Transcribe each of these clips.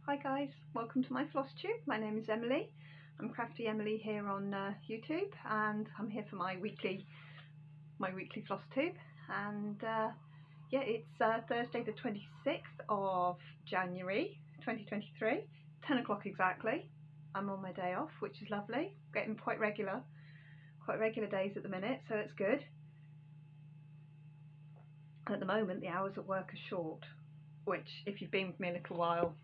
Hi guys, welcome to my Flosstube. My name is Emily. I'm Crafty Emily here on YouTube, and I'm here for my weekly Flosstube. And yeah, it's Thursday the 26th of January 2023, 10 o'clock exactly. I'm on my day off, which is lovely. Getting quite regular days at the minute, so it's good. At the moment, the hours at work are short, which, if you've been with me a little while,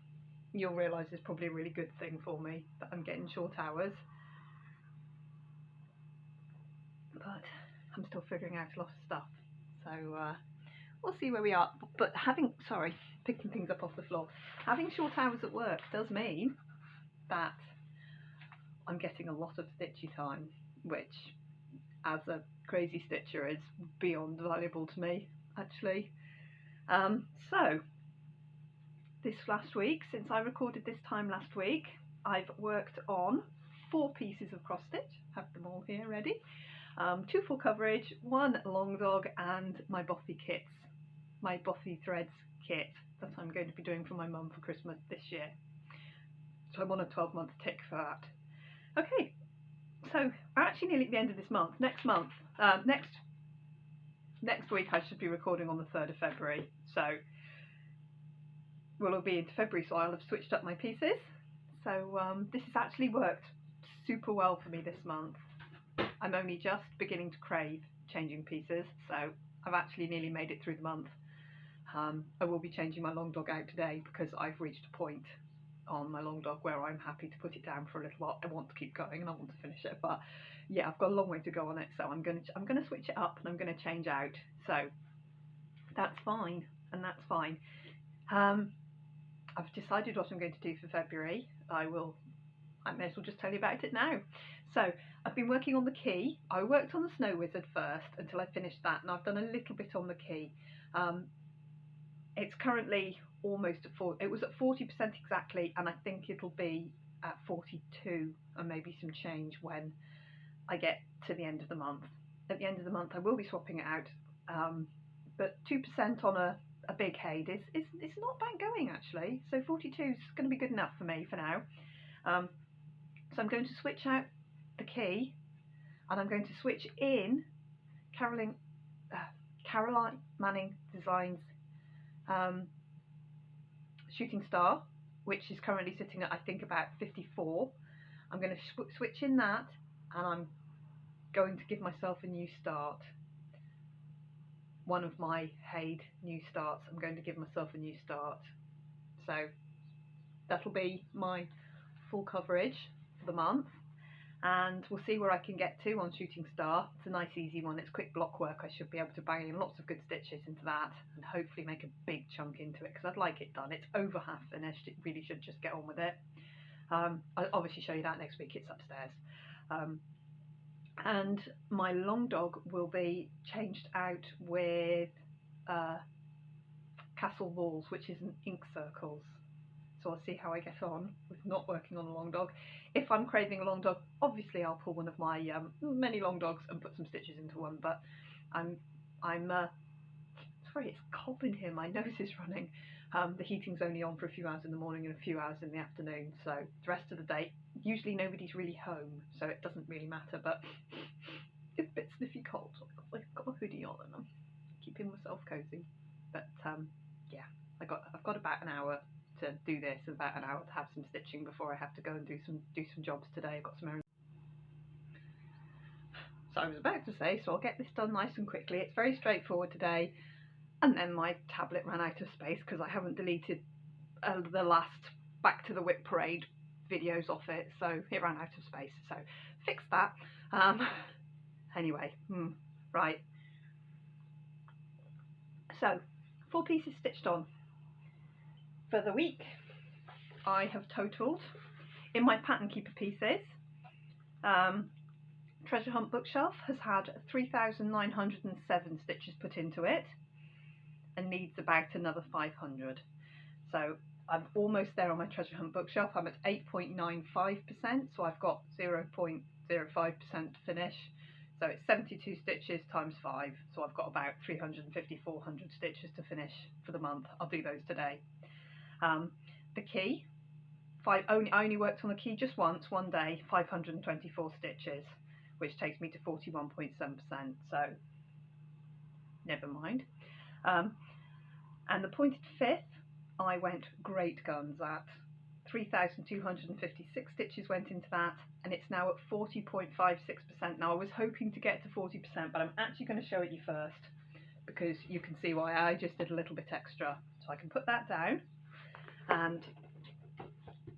you'll realise is probably a really good thing for me, that I'm getting short hours. But I'm still figuring out a lot of stuff, so we'll see where we are. But picking things up off the floor, having short hours at work does mean that I'm getting a lot of stitchy time, which, as a crazy stitcher, is beyond valuable to me, actually. So this last week, since I recorded this time last week, I've worked on 4 pieces of cross stitch. Have them all here ready. 2 full coverage, 1 long dog, and my Bothy kits, my Bothy threads kit that I'm going to be doing for my mum for Christmas this year. So I'm on a 12-month tick for that. Okay, so we're actually nearly at the end of this month. Next week I should be recording on the 3rd of February. So we'll be into February, so I'll have switched up my pieces. So this has actually worked super well for me this month. I'm only just beginning to crave changing pieces, so I've actually nearly made it through the month. I will be changing my long dog out today because I've reached a point on my long dog where I'm happy to put it down for a little while. I want to keep going and I want to finish it, but yeah, I've got a long way to go on it, so I'm going to switch it up and I'm going to change out. So that's fine, and that's fine. I've decided what I'm going to do for February. I may as well just tell you about it now. So I've been working on the key. I worked on the Snow Wizard first until I finished that, and I've done a little bit on the key. It's currently almost at 40. It was at 40% exactly, and I think it'll be at 42 and maybe some change when I get to the end of the month. At the end of the month I will be swapping it out, but 2% on a big head is not bad going actually, so 42 is going to be good enough for me for now. So I'm going to switch out the key, and I'm going to switch in Caroline Manning Designs Shooting Star, which is currently sitting at I think about 54. I'm going to switch in that, and I'm going to give myself a new start. One of my Haid new starts. I'm going to give myself a new start. So that'll be my full coverage for the month, and we'll see where I can get to on Shooting Star. It's a nice easy one, it's quick block work. I should be able to bang in lots of good stitches into that and hopefully make a big chunk into it, because I'd like it done. It's over half finished, it really should just get on with it. I'll obviously show you that next week, it's upstairs. And my long dog will be changed out with Castle Walls, which is an ink circles. So I'll see how I get on with not working on a long dog. If I'm craving a long dog, obviously I'll pull one of my many long dogs and put some stitches into one. But I'm sorry, it's cold in here. My nose is running. The heating's only on for a few hours in the morning and a few hours in the afternoon. So the rest of the day, usually nobody's really home, so it doesn't really matter. But it's a bit sniffy cold. So I've got a hoodie on and I'm keeping myself cozy. But yeah, I've got about an hour to do this, and about an hour to have some stitching before I have to go and do some jobs today. I've got some errands. So I was about to say, so I'll get this done nice and quickly. It's very straightforward today. And then my tablet ran out of space because I haven't deleted the last Back to the Whip Parade videos off it, so it ran out of space. So fix that. Anyway, right. So 4 pieces stitched on. For the week, I have totaled, in my pattern keeper pieces, Treasure Hunt bookshelf has had 3,907 stitches put into it and needs about another 500. So I'm almost there on my Treasure Hunt bookshelf. I'm at 8.95%, so I've got 0.05% to finish. So it's 72 stitches times 5, so I've got about 350, 400 stitches to finish for the month. I'll do those today. The key, I only worked on the key just once, one day, 524 stitches, which takes me to 41.7%, so never mind. And the pointed fifth, I went great guns at. 3,256 stitches went into that, and it's now at 40.56%. Now I was hoping to get to 40%, but I'm actually going to show it you first, because you can see why I just did a little bit extra. So I can put that down, and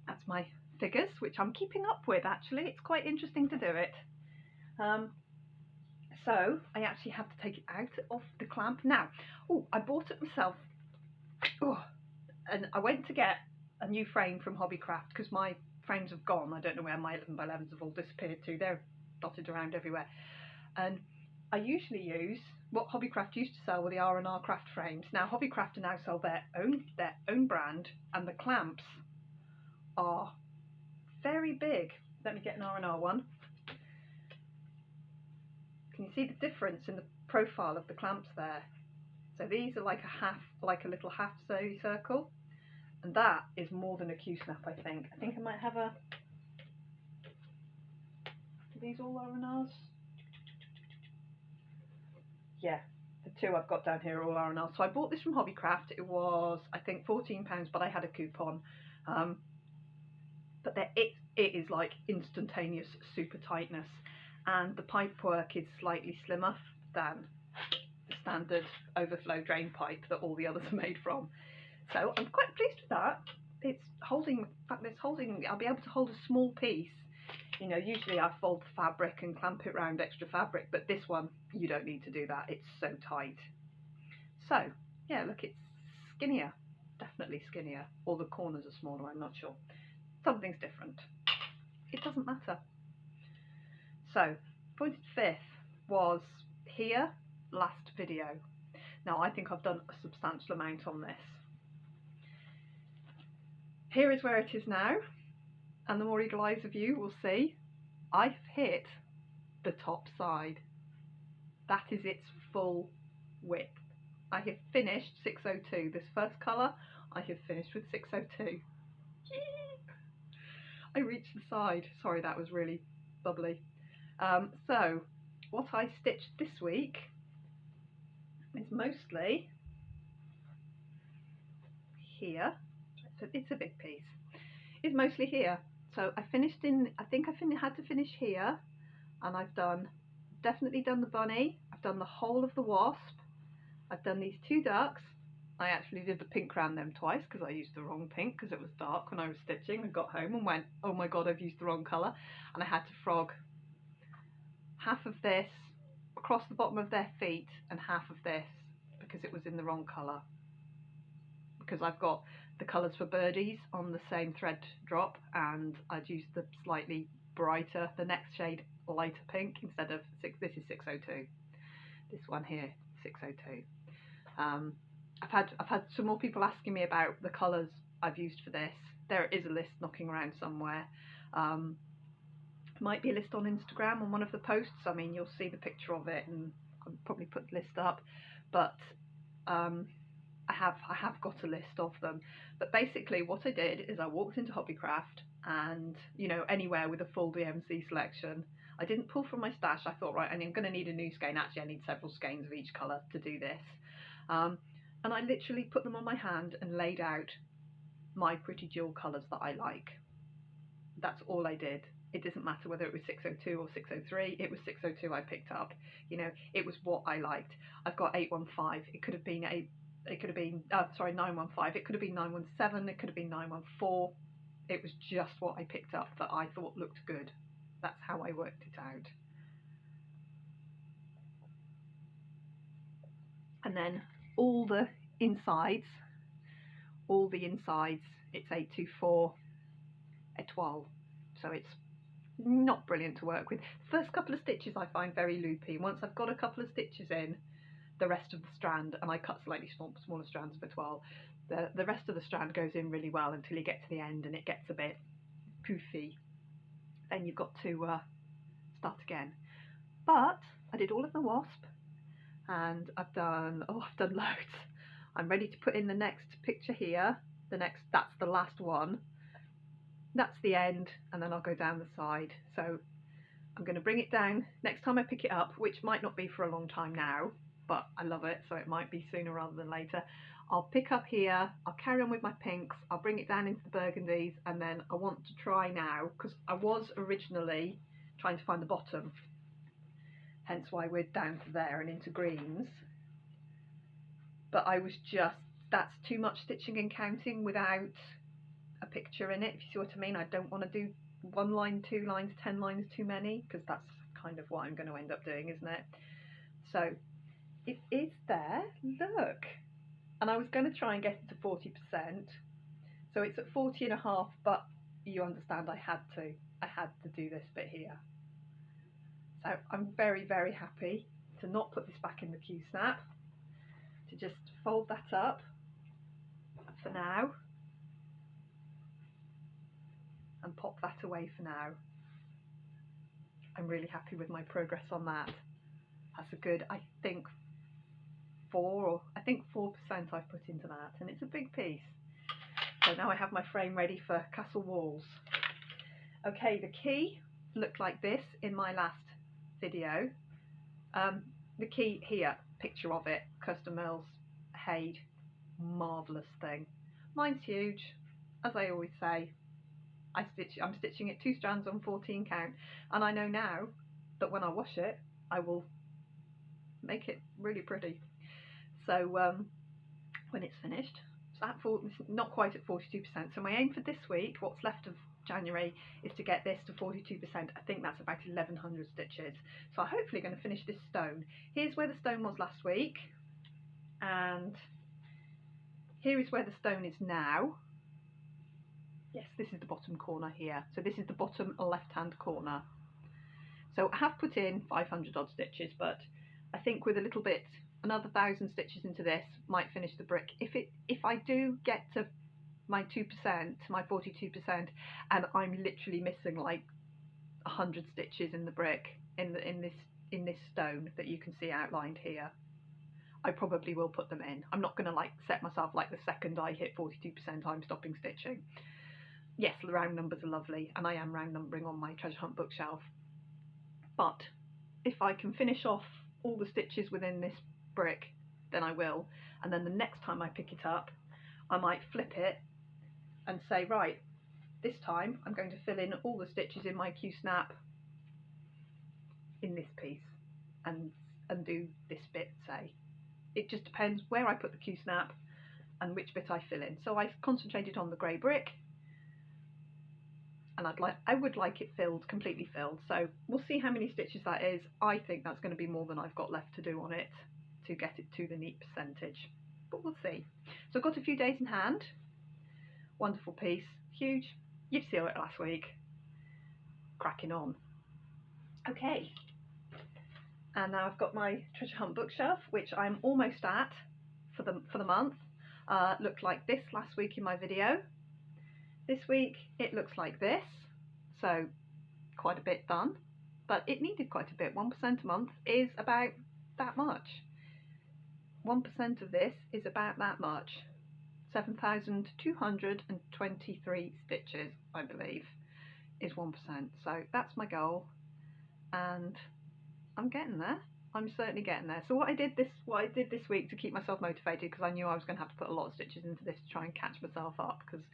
that's my figures, which I'm keeping up with actually. It's quite interesting to do it. So I actually have to take it out of the clamp. Now, I bought it myself, and I went to get a new frame from Hobbycraft because my frames have gone. I don't know where my 11x11s have all disappeared to. They're dotted around everywhere. And I usually use what Hobbycraft used to sell with the R&R craft frames. Now Hobbycraft now sell their own brand, and the clamps are very big. Let me get an R&R one. Can you see the difference in the profile of the clamps there? So these are like a little half circle, and that is more than a Q-snap. I think I might have a. Are these all R&Rs? Yeah, the two I've got down here are all R&Rs. So I bought this from Hobbycraft. It was, I think, £14, but I had a coupon. But it is like instantaneous super tightness, and the pipe work is slightly slimmer than the standard overflow drain pipe that all the others are made from. So I'm quite pleased with that. It's holding, in fact it's holding, I'll be able to hold a small piece. You know, usually I fold the fabric and clamp it around extra fabric, but this one, you don't need to do that. It's so tight. So, yeah, look, it's skinnier, definitely skinnier. Or the corners are smaller, I'm not sure. Something's different. It doesn't matter. So, pointed fifth was here, last video. Now, I think I've done a substantial amount on this. Here is where it is now, and the more eagle eyes of you will see, I've hit the top side. That is its full width. I have finished 602. This first colour, I have finished with 602. I reached the side. Sorry, that was really bubbly. So, what I stitched this week is mostly here. So it's a big piece. It's mostly here. So I finished in, I think I had to finish here, and I've definitely done the bunny. I've done the whole of the wasp. I've done these two ducks. I actually did the pink around them twice because I used the wrong pink because it was dark when I was stitching, and got home and went, oh my god, I've used the wrong colour. And I had to frog half of this across the bottom of their feet and half of this because it was in the wrong colour. Because I've got the colours for birdies on the same thread drop, and I'd used the slightly brighter, the next shade lighter pink instead of this is 602. This one here, 602. I've had some more people asking me about the colours I've used for this. There is a list knocking around somewhere. Might be a list on Instagram on one of the posts. I mean, you'll see the picture of it, and I'll probably put the list up. But I have got a list of them. But basically what I did is I walked into Hobbycraft, and you know, anywhere with a full DMC selection. I didn't pull from my stash. I thought, right, I'm going to need a new skein. Actually, I need several skeins of each colour to do this. And I literally put them on my hand and laid out my pretty dual colours that I like. That's all I did. It doesn't matter whether it was 602 or 603. It was 602 I picked up. You know, it was what I liked. I've got 815. It could have been 915. It could have been 917. It could have been 914. It was just what I picked up that I thought looked good. That's how I worked it out. And then all the insides, it's 824 étoile. So it's not brilliant to work with. First couple of stitches I find very loopy. Once I've got a couple of stitches in, the rest of the strand, and I cut slightly smaller strands of étoile, the rest of the strand goes in really well until you get to the end and it gets a bit poofy. Then you've got to start again. But I did all of the wasp, and I've done loads. I'm ready to put in the next picture here. That's the last one. that's the end, and then I'll go down the side. So I'm going to bring it down next time I pick it up, which might not be for a long time now, but I love it, so it might be sooner rather than later. I'll pick up here, I'll carry on with my pinks, I'll bring it down into the burgundies, and then I want to try now, because I was originally trying to find the bottom, hence why we're down to there and into greens, but I was just, that's too much stitching and counting without a picture in it, if you see what I mean. I don't want to do 1 line, 2 lines, 10 lines too many, because that's kind of what I'm going to end up doing, isn't it? So it is there, look, and I was going to try and get it to 40%, so it's at 40.5, but you understand I had to do this bit here. So I'm very, very happy to not put this back in the Q-snap, to just fold that up for now and pop that away for now. I'm really happy with my progress on that. That's a good, I think 4% I've put into that, and it's a big piece. So now I have my frame ready for castle walls. Okay, the key looked like this in my last video. The key here, picture of it, Custom Mills, Haid, marvellous thing. Mine's huge, as I always say. I'm stitching it 2 strands on 14 count, and I know now that when I wash it I will make it really pretty. So when it's finished, so it's not quite at 42%, so my aim for this week, what's left of January, is to get this to 42%. I think that's about 1100 stitches, so I'm hopefully going to finish this stone. Here's where the stone was last week, and here is where the stone is now. Yes, this is the bottom corner here, so this is the bottom left hand corner. So I have put in 500 odd stitches, but I think with a little bit, another 1,000 stitches into this might finish the brick. If I do get to my 2%, my 42%, and I'm literally missing like 100 stitches in the brick, in this stone that you can see outlined here, I probably will put them in. I'm not going to like set myself like the second I hit 42% I'm stopping stitching. Yes, the round numbers are lovely, and I am round numbering on my treasure hunt bookshelf, but if I can finish off all the stitches within this brick, then I will, and then the next time I pick it up I might flip it and say, right, this time I'm going to fill in all the stitches in my Q-snap in this piece and do this bit, say. It just depends where I put the Q-snap and which bit I fill in. So I concentrated on the grey brick, and I would like it filled, completely filled. So we'll see how many stitches that is. I think that's going to be more than I've got left to do on it to get it to the neat percentage, but we'll see. So I've got a few days in hand. Wonderful piece, huge. You've seen it last week. Cracking on. Okay, and now I've got my treasure hunt bookshelf, which I'm almost at for the month. Looked like this last week in my video. This week it looks like this, so quite a bit done, but it needed quite a bit. 1% a month is about that much. 1% of this is about that much. 7,223 stitches, I believe, is 1%. So that's my goal, and I'm getting there. I'm certainly getting there. So what I did this week to keep myself motivated, because I knew I was going to have to put a lot of stitches into this to try and catch myself up, because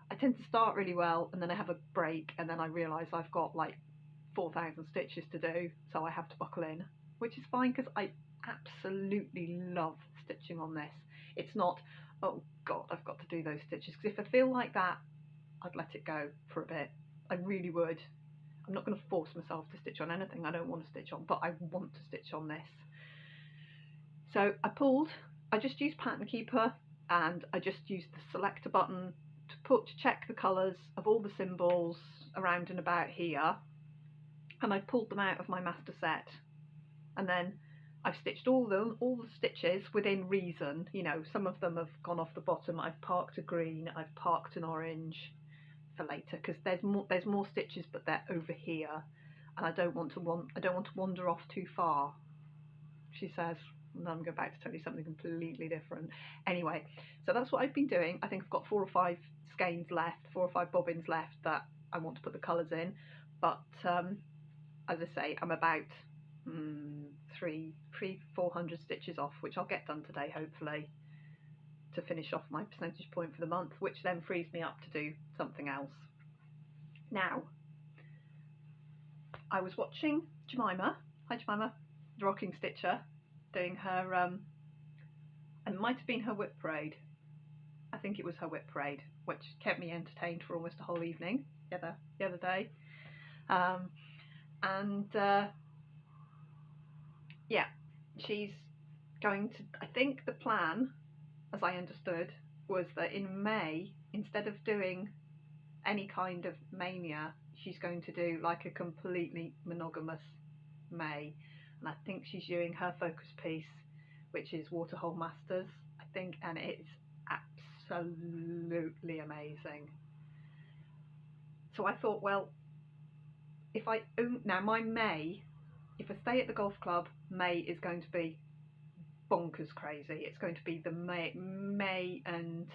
I tend to start really well and then I have a break, and then I realise I've got like 4,000 stitches to do, so I have to buckle in, which is fine because I absolutely love stitching on this. It's not, oh god, I've got to do those stitches, because if I feel like that, I'd let it go for a bit. I really would. I'm not going to force myself to stitch on anything I don't want to stitch on, but I want to stitch on this. So I just used Pattern Keeper, and I just used the selector button to check the colours of all the symbols around and about here, and I pulled them out of my master set, and then I've stitched all the stitches within reason. You know, some of them have gone off the bottom. I've parked a green, I've parked an orange for later, because there's more stitches, but they're over here, and I don't want to wander off too far. She says, and I'm about to tell you something completely different. Anyway, so that's what I've been doing. I think I've got 4 or 5 skeins left, 4 or 5 bobbins left that I want to put the colours in, but as I say, I'm about 400 stitches off, which I'll get done today hopefully, to finish off my percentage point for the month, which then frees me up to do something else. Now, I was watching Jemima, hi Jemima, the rocking stitcher, doing her, it might have been her whip parade, I think it was her whip parade, which kept me entertained for almost a whole evening the other day. Yeah, she's going to, I think the plan, as I understood, was that in May, instead of doing any kind of mania, she's going to do like a completely monogamous May. And I think she's doing her focus piece, which is Waterhole Masters, I think, and it's absolutely amazing. So I thought, well, if I own, now my May, if I stay at the golf club, May is going to be bonkers crazy. It's going to be the May and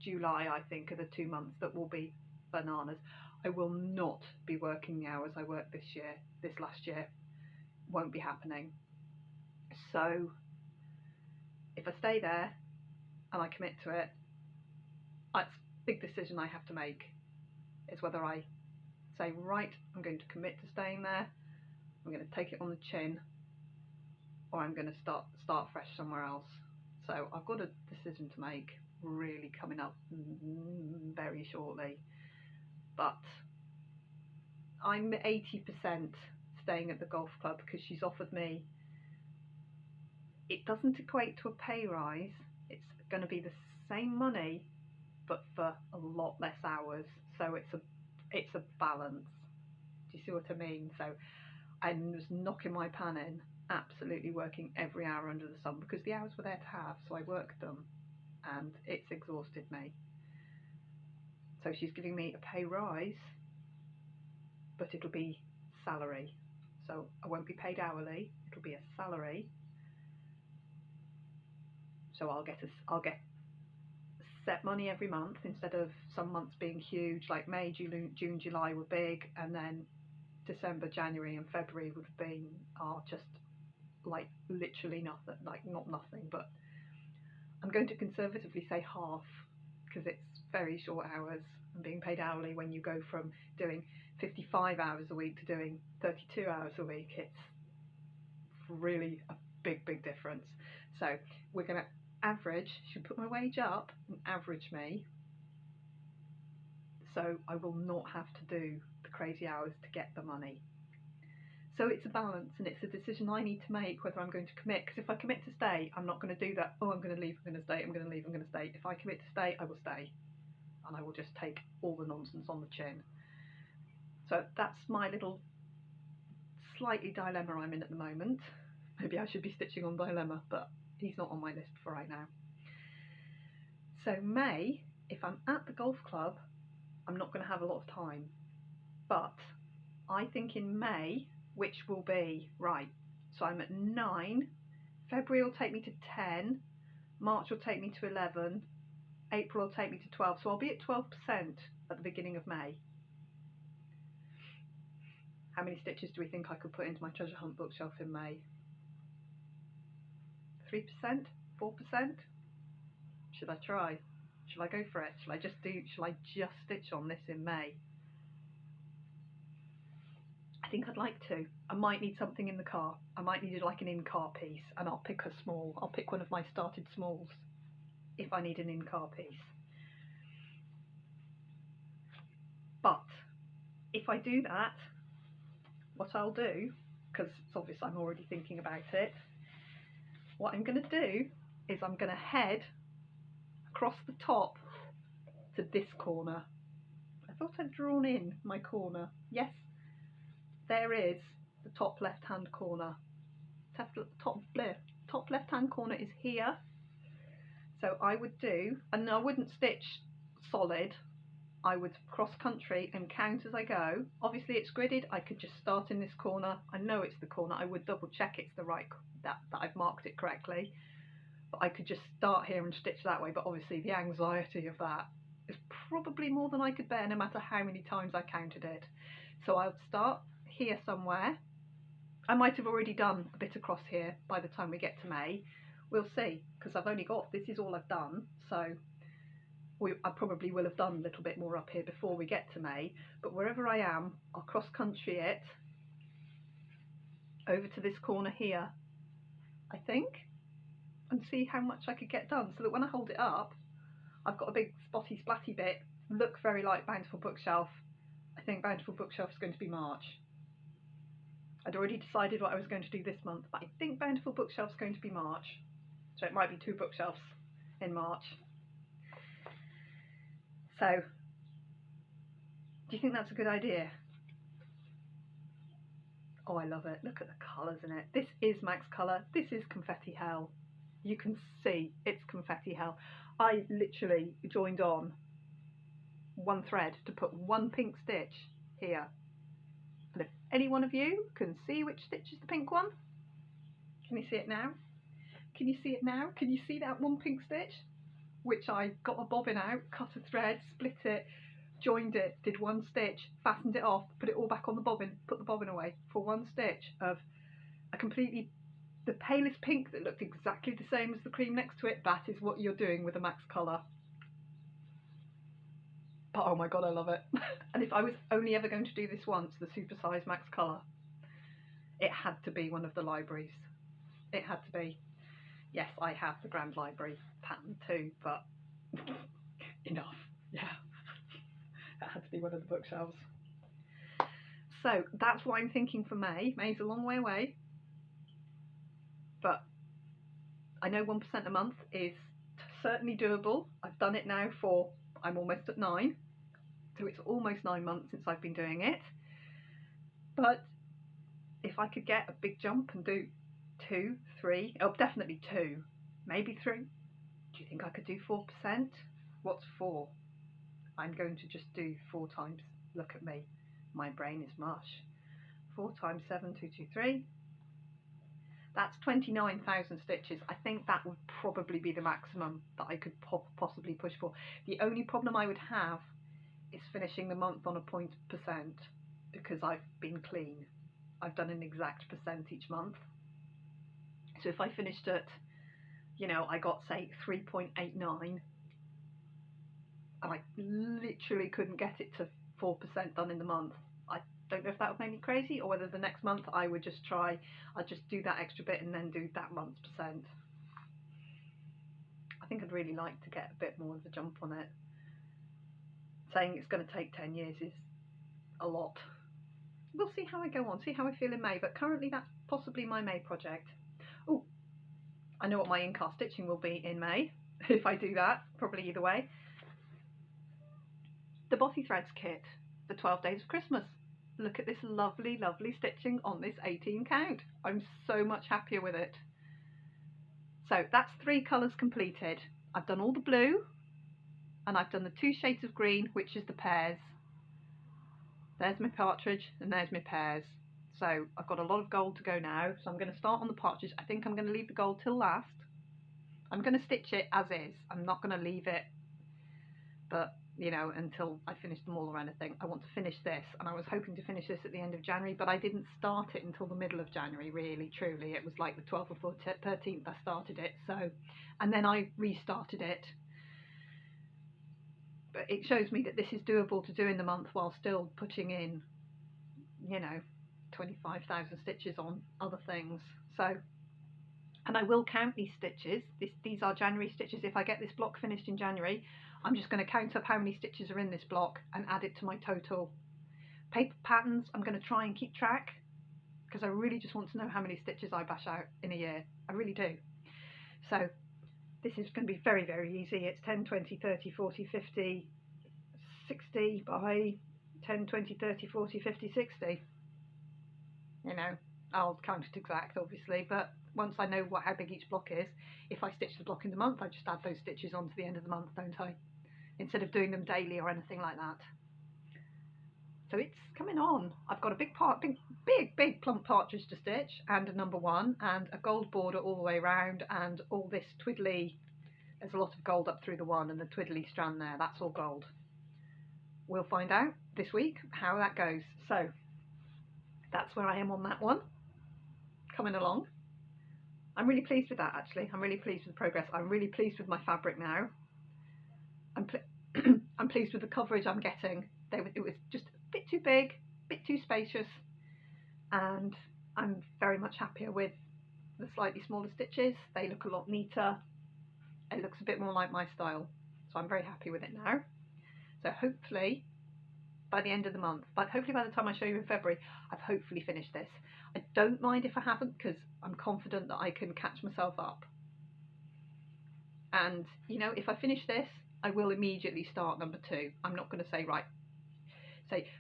July, I think, are the 2 months that will be bananas. I will not be working the hours I worked this last year. Won't be happening. So if I stay there and I commit to it, it's a big decision I have to make, is whether I say, right, I'm going to commit to staying there, I'm going to take it on the chin, or I'm going to start fresh somewhere else. So I've got a decision to make really coming up very shortly, but I'm 80% staying at the golf club because she's offered me, it doesn't equate to a pay rise, it's going to be the same money but for a lot less hours, so it's a balance. Do you see what I mean? So I was knocking my pan in, absolutely working every hour under the sun, because the hours were there to have, so I worked them, and it's exhausted me. So she's giving me a pay rise, but it'll be salary, so I won't be paid hourly, it'll be a salary. So I'll get set money every month, instead of some months being huge, like May, June, July were big, and then December, January and February would have been just like literally nothing, like not nothing, but I'm going to conservatively say half, because it's very short hours, and being paid hourly when you go from doing 55 hours a week to doing 32 hours a week, it's really a big difference. So we're going to average, should put my wage up and average me, so I will not have to do the crazy hours to get the money. So it's a balance, and it's a decision I need to make whether I'm going to commit, because if I commit to stay, I'm not going to do that, oh I'm going to leave, I'm going to stay, I'm going to leave, I'm going to stay. If I commit to stay, I will stay, and I will just take all the nonsense on the chin. So that's my little slightly dilemma I'm in at the moment. Maybe I should be stitching on dilemma, but he's not on my list for right now. So May, if I'm at the golf club, I'm not going to have a lot of time, but I think in May, which will be, right, so I'm at 9, February will take me to 10, March will take me to 11, April will take me to 12, so I'll be at 12% at the beginning of May. How many stitches do we think I could put into my treasure hunt bookshelf in May? 3%? 4%? Should I try? Shall I go for it? Shall I just stitch on this in May? I think I'd like to. I might need something in the car. I might need like an in-car piece, and I'll pick a small. I'll pick one of my started smalls if I need an in-car piece. But if I do that, what I'll do, because it's obvious I'm already thinking about it, what I'm going to do is I'm going to head across the top to this corner. I thought I'd drawn in my corner. Yes, there is the top left hand corner. Top left hand corner is here. So I would do, and I wouldn't stitch solid, I would cross country and count as I go. Obviously it's gridded, I could just start in this corner. I know it's the corner, I would double check it's the right, that I've marked it correctly. But I could just start here and stitch that way, but obviously the anxiety of that is probably more than I could bear no matter how many times I counted it. So I'll start here somewhere. I might have already done a bit across here by the time we get to May. We'll see, because I've only got, this is all I've done, so I probably will have done a little bit more up here before we get to May, but wherever I am, I'll cross country it over to this corner here, I think, and see how much I could get done, so that when I hold it up, I've got a big spotty splatty bit, look very like Bountiful Bookshelf. I think Bountiful Bookshelf is going to be March. I'd already decided what I was going to do this month, but I think Bountiful Bookshelf is going to be March, so it might be 2 bookshelves in March. So, do you think that's a good idea? Oh, I love it. Look at the colours in it. This is Max Colour. This is Confetti Hell. You can see it's Confetti Hell. I literally joined on one thread to put one pink stitch here. And if any one of you can see which stitch is the pink one, can you see it now? Can you see it now? Can you see that one pink stitch? Which I got a bobbin out, cut a thread, split it, joined it, did one stitch, fastened it off, put it all back on the bobbin, put the bobbin away for one stitch of a completely, the palest pink that looked exactly the same as the cream next to it. That is what you're doing with a Max Colour. But oh my god, I love it. And if I was only ever going to do this once, the supersized Max Colour, it had to be one of the libraries. It had to be. Yes, I have the Grand Library pattern too, but enough, yeah. That had to be one of the bookshelves. So that's what I'm thinking for May. May's a long way away, but I know 1% a month is certainly doable. I've done it now for, I'm almost at 9, so it's almost 9 months since I've been doing it. But if I could get a big jump and do 2, 3, oh definitely 2, maybe 3. Do you think I could do 4%? What's 4? I'm going to just do 4 times, look at me, my brain is mush. 4 times 7, 223. That's 29,000 stitches. I think that would probably be the maximum that I could possibly push for. The only problem I would have is finishing the month on a 0% because I've been clean. I've done an exact percent each month. So if I finished at, you know, I got say 3.89 and I literally couldn't get it to 4% done in the month, I don't know if that would make me crazy or whether the next month I would just try, I'd just do that extra bit and then do that month's percent. I think I'd really like to get a bit more of a jump on it. Saying it's going to take 10 years is a lot. We'll see how I go on, see how I feel in May, but currently that's possibly my May project. Oh, I know what my in-cast stitching will be in May, if I do that, probably either way. The Bossy Threads kit, the 12 Days of Christmas. Look at this lovely, lovely stitching on this 18 count. I'm so much happier with it. So that's 3 colours completed. I've done all the blue, and I've done the 2 shades of green, which is the pears. There's my partridge and there's my pears. So I've got a lot of gold to go now. So I'm going to start on the partridge. I think I'm going to leave the gold till last. I'm going to stitch it as is. I'm not going to leave it, but you know, until I finish them all or anything. I want to finish this, and I was hoping to finish this at the end of January, but I didn't start it until the middle of January, really, truly. It was like the 12th or 13th I started it. So, and then I restarted it. But it shows me that this is doable to do in the month while still putting in, you know, 25,000 stitches on other things. So, and I will count these stitches. These are January stitches. If I get this block finished in January, I'm just going to count up how many stitches are in this block and add it to my total. Paper patterns, I'm going to try and keep track because I really just want to know how many stitches I bash out in a year. I really do. So this is going to be very, very easy. It's 10, 20, 30, 40, 50, 60 by 10, 20, 30, 40, 50, 60. You know, I'll count it exact, obviously, but once I know how big each block is, if I stitch the block in the month, I just add those stitches on to the end of the month, don't I? instead of doing them daily or anything like that. So it's coming on. I've got a big plump partridge to stitch, and a number 1, and a gold border all the way around, and all this twiddly. There's a lot of gold up through the one, and the twiddly strand there, that's all gold. We'll find out this week how that goes. So that's where I am on that one, coming along. I'm really pleased with that, actually. I'm really pleased with the progress. I'm really pleased with my fabric now. I'm pleased with the coverage I'm getting. It was just a bit too big, a bit too spacious, and I'm very much happier with the slightly smaller stitches. They look a lot neater. It looks a bit more like my style, so I'm very happy with it now. So hopefully by the end of the month, but hopefully by the time I show you in February, I've hopefully finished this. I don't mind if I haven't, because I'm confident that I can catch myself up. And you know, if I finish this, I will immediately start number 2. I'm not going to say, right,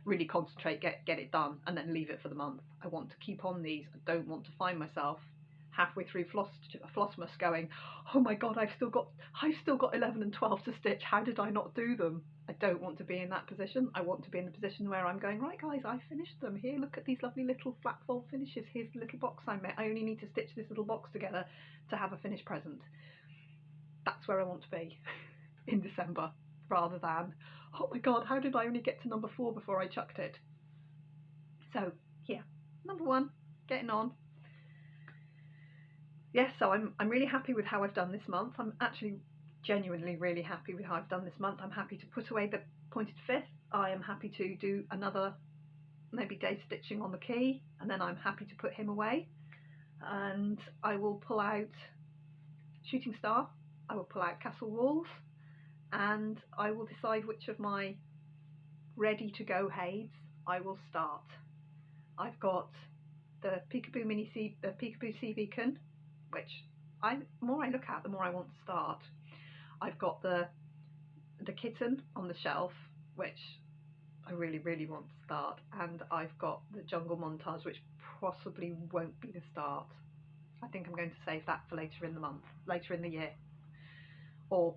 really concentrate, get it done, and then leave it for the month. I want to keep on these. I don't want to find myself halfway through Flossmas going, oh my god, I've still got 11 and 12 to stitch. How did I not do them? I don't want to be in that position. I want to be in the position where I'm going, right guys, I finished them. Here, look at these lovely little flat fold finishes. Here's the little box I made. I only need to stitch this little box together to have a finished present. That's where I want to be in December, rather than, oh my god, how did I only get to number 4 before I chucked it? So yeah, number 1, getting on. Yes, so I'm really happy with how I've done this month. I'm actually genuinely really happy with how I've done this month. I'm happy to put away the pointed fifth. I am happy to do another maybe day stitching on the key, and then I'm happy to put him away. And I will pull out Shooting Star, I will pull out Castle Walls, and I will decide which of my ready to go heids I will start. I've got the Peekaboo Sea Beacon, which the more I look at, the more I want to start. I've got the kitten on the shelf, which I really want to start, and I've got the Jungle Montage, which possibly won't be the start. I think I'm going to save that for later in the month, later in the year, or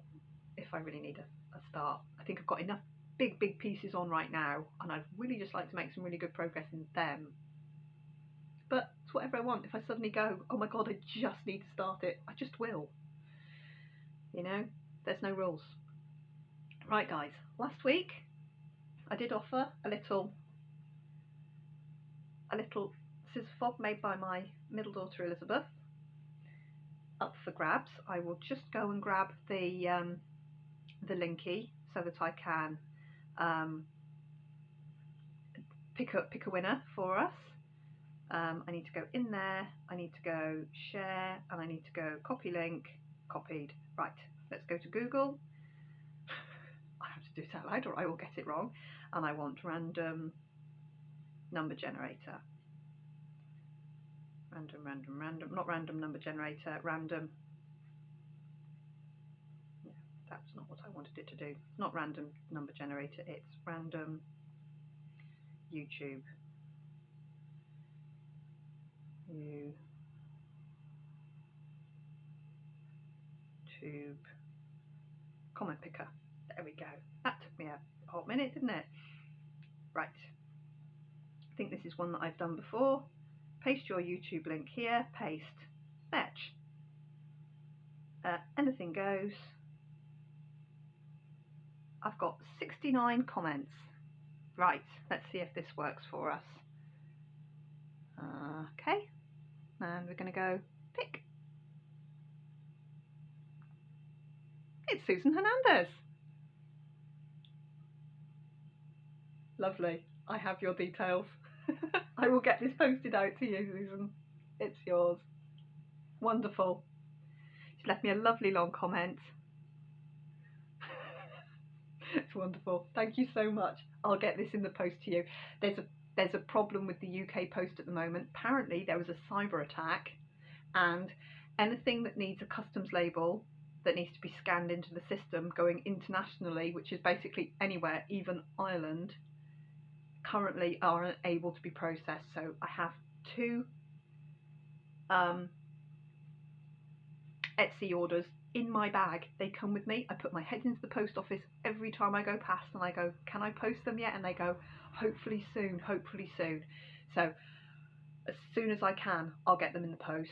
if I really need a start. I think I've got enough big pieces on right now, and I'd really just like to make some really good progress in them. But it's whatever I want. If I suddenly go, oh my god, I just need to start it, I just will. You know, there's no rules. Right guys, last week I did offer a little scissor fob made by my middle daughter Elizabeth up for grabs. I will just go and grab the linky so that I can pick a winner for us. I need to go in there, I need to go share, and I need to go copy link, copied. Right, let's go to Google. I have to do it out loud or I will get it wrong. And I want random number generator. Random, not random number generator, random. Yeah, that's not what I wanted it to do. It's not random number generator, it's random YouTube. YouTube comment picker. There we go. That took me a hot minute, didn't it? Right. I think this is one that I've done before. Paste your YouTube link here. Paste. Fetch. Anything goes. I've got 69 comments. Right. Let's see if this works for us. Okay. And we're going to go pick. It's Susan Hernandez. Lovely. I have your details. I will get this posted out to you, Susan. It's yours. Wonderful. She left me a lovely long comment. It's wonderful. Thank you so much. I'll get this in the post to you. There's a problem with the UK post at the moment. Apparently there was a cyber attack, and anything that needs a customs label that needs to be scanned into the system going internationally, which is basically anywhere, even Ireland, currently aren't able to be processed. So I have 2 Etsy orders in my bag. They come with me. I put my head into the post office every time I go past and I go, can I post them yet? And they go, hopefully soon, hopefully soon. So as soon as I can, I'll get them in the post.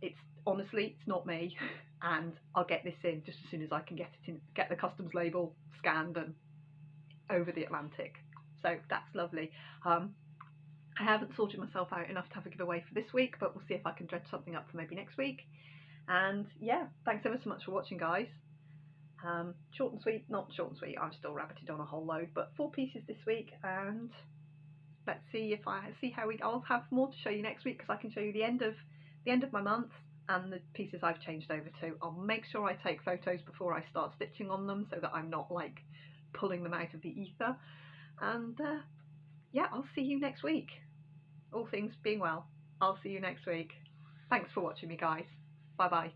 It's honestly, it's not me, and I'll get this in just as soon as I can get it in, get the customs label scanned and over the Atlantic. So that's lovely. I haven't sorted myself out enough to have a giveaway for this week, but we'll see if I can dredge something up for maybe next week. And yeah, thanks ever so much for watching, guys. Short and sweet, not short and sweet, I'm still rabbited on a whole load, but 4 pieces this week, and let's see if I'll have more to show you next week, because I can show you the end of my month and the pieces I've changed over to. I'll make sure I take photos before I start stitching on them, so that I'm not like pulling them out of the ether. And yeah, I'll see you next week. All things being well, I'll see you next week. Thanks for watching me, guys. Bye bye.